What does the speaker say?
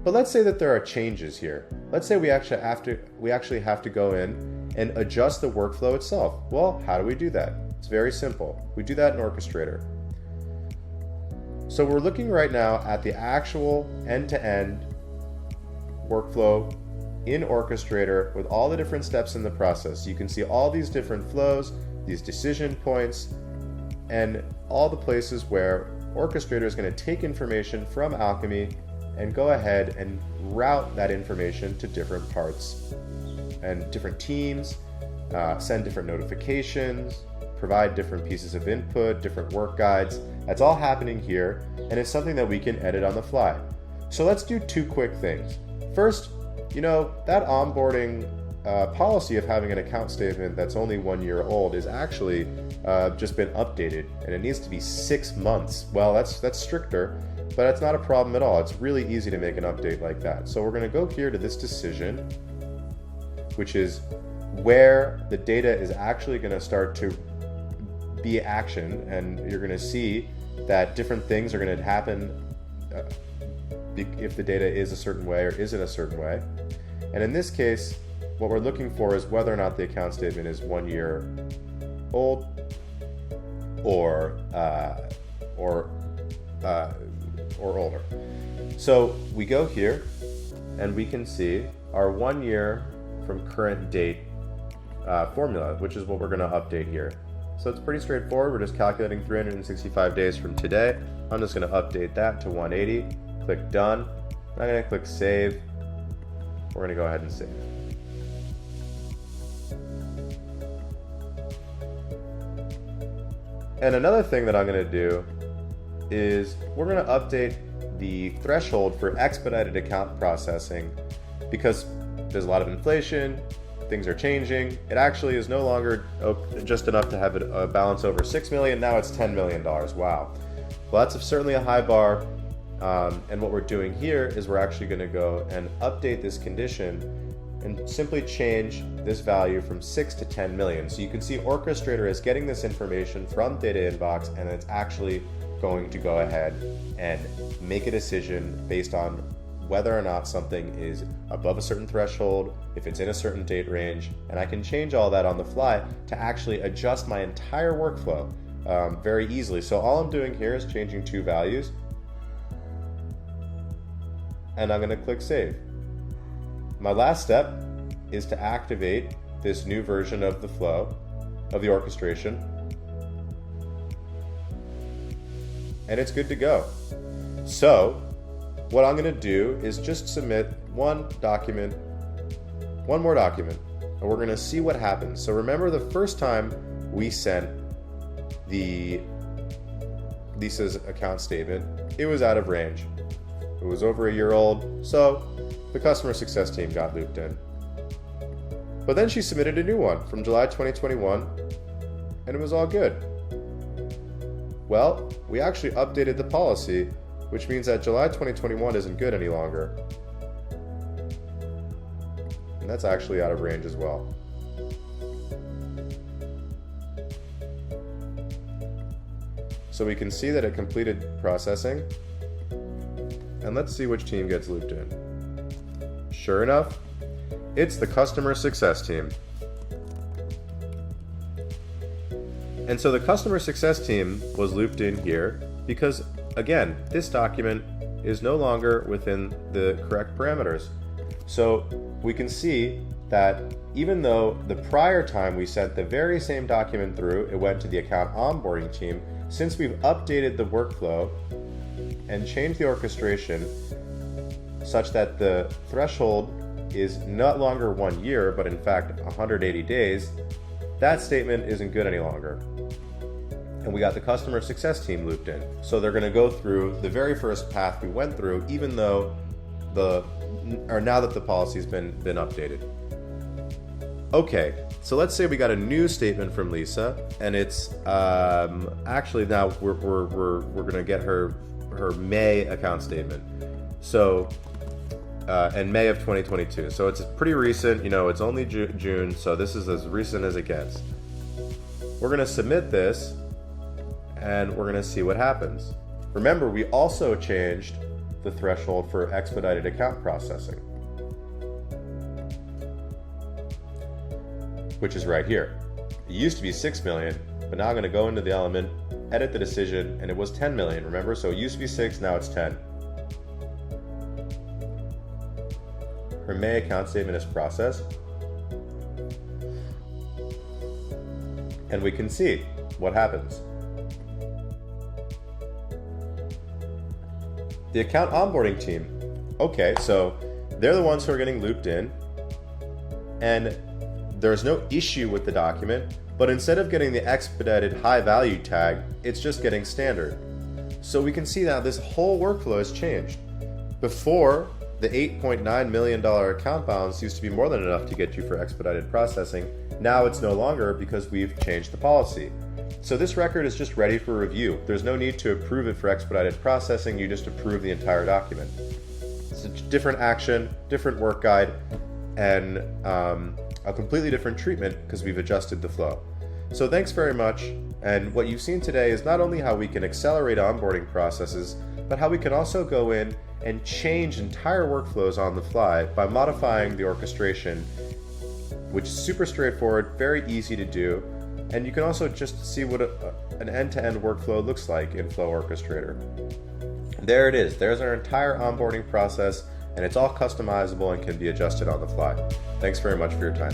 But let's say that there are changes here. Let's say we actually have to go in and adjust the workflow itself. Well, how do we do that? It's very simple. We do that in Orchestrator. So we're looking right now at the actual end-to-end workflow in Orchestrator with all the different steps in the process. You can see all these different flows, these decision points, and all the places where Orchestrator is going to take information from Alkymi and go ahead and route that information to different parts and different teams, send different notifications, provide different pieces of input, different work guides. That's all happening here, and it's something that we can edit on the fly. So let's do two quick things. First, that onboarding policy of having an account statement that's only 1 year old is actually just been updated, and it needs to be 6 months. Well, that's stricter, but it's not a problem at all. It's really easy to make an update like that. So we're going to go here to this decision, which is where the data is actually going to start to be action, and you're going to see that different things are going to happen if the data is a certain way or isn't a certain way. And in this case, what we're looking for is whether or not the account statement is 1 year old or older. So we go here and we can see our 1 year from current date formula, which is what we're going to update here. So it's pretty straightforward. We're just calculating 365 days from today. I'm just going to update that to 180. Click done. I'm going to click save. We're going to go ahead and save. And another thing that I'm going to do is we're going to update the threshold for expedited account processing, because there's a lot of inflation, things are changing. It actually is no longer just enough to have a balance over $6 million. Now it's $10 million. Wow. Well, that's certainly a high bar. And what we're doing here is we're actually going to go and update this condition and simply change this value from 6 to 10 million. So you can see Orchestrator is getting this information from Data Inbox, and it's actually going to go ahead and make a decision based on whether or not something is above a certain threshold, if it's in a certain date range, and I can change all that on the fly to actually adjust my entire workflow very easily. So all I'm doing here is changing two values, and I'm going to click save. My last step is to activate this new version of the flow, of the orchestration, and it's good to go. So what I'm going to do is just submit one more document, and we're going to see what happens. So remember, the first time we sent the Lisa's account statement, it was out of range. It was over a year old, so the customer success team got looped in. But then she submitted a new one from July 2021, and it was all good. Well, we actually updated the policy, which means that July 2021 isn't good any longer. And that's actually out of range as well. So we can see that it completed processing. And let's see which team gets looped in. Sure enough, it's the customer success team. And so the customer success team was looped in here because, again, this document is no longer within the correct parameters. So we can see that even though the prior time we sent the very same document through, it went to the account onboarding team, since we've updated the workflow and changed the orchestration such that the threshold is no longer 1 year, but in fact 180 days, that statement isn't good any longer. And we got the customer success team looped in. So they're going to go through the very first path we went through, even though now that the policy's been updated. Okay, so let's say we got a new statement from Lisa, and it's actually now we're going to get her May account statement. So and May of 2022. So it's pretty recent. It's only June, so this is as recent as it gets. We're going to submit this, and we're going to see what happens. Remember, we also changed the threshold for expedited account processing, which is right here. It used to be 6 million, but now I'm going to go into the element, edit the decision, and it was 10 million, remember? So it used to be 6, now it's 10. Her May account statement is processed. And we can see what happens. The account onboarding team. Okay, so they're the ones who are getting looped in, and there's no issue with the document, but instead of getting the expedited high value tag, it's just getting standard. So we can see now this whole workflow has changed. Before, the $8.9 million account balance used to be more than enough to get you for expedited processing. Now it's no longer because we've changed the policy. So this record is just ready for review. There's no need to approve it for expedited processing, you just approve the entire document. It's a different action, different work guide, and a completely different treatment because we've adjusted the flow. So thanks very much, and what you've seen today is not only how we can accelerate onboarding processes, but how we can also go in and change entire workflows on the fly by modifying the orchestration, which is super straightforward, very easy to do, and you can also just see what an end-to-end workflow looks like in Flow Orchestrator. There it is. There's our entire onboarding process, and it's all customizable and can be adjusted on the fly. Thanks very much for your time.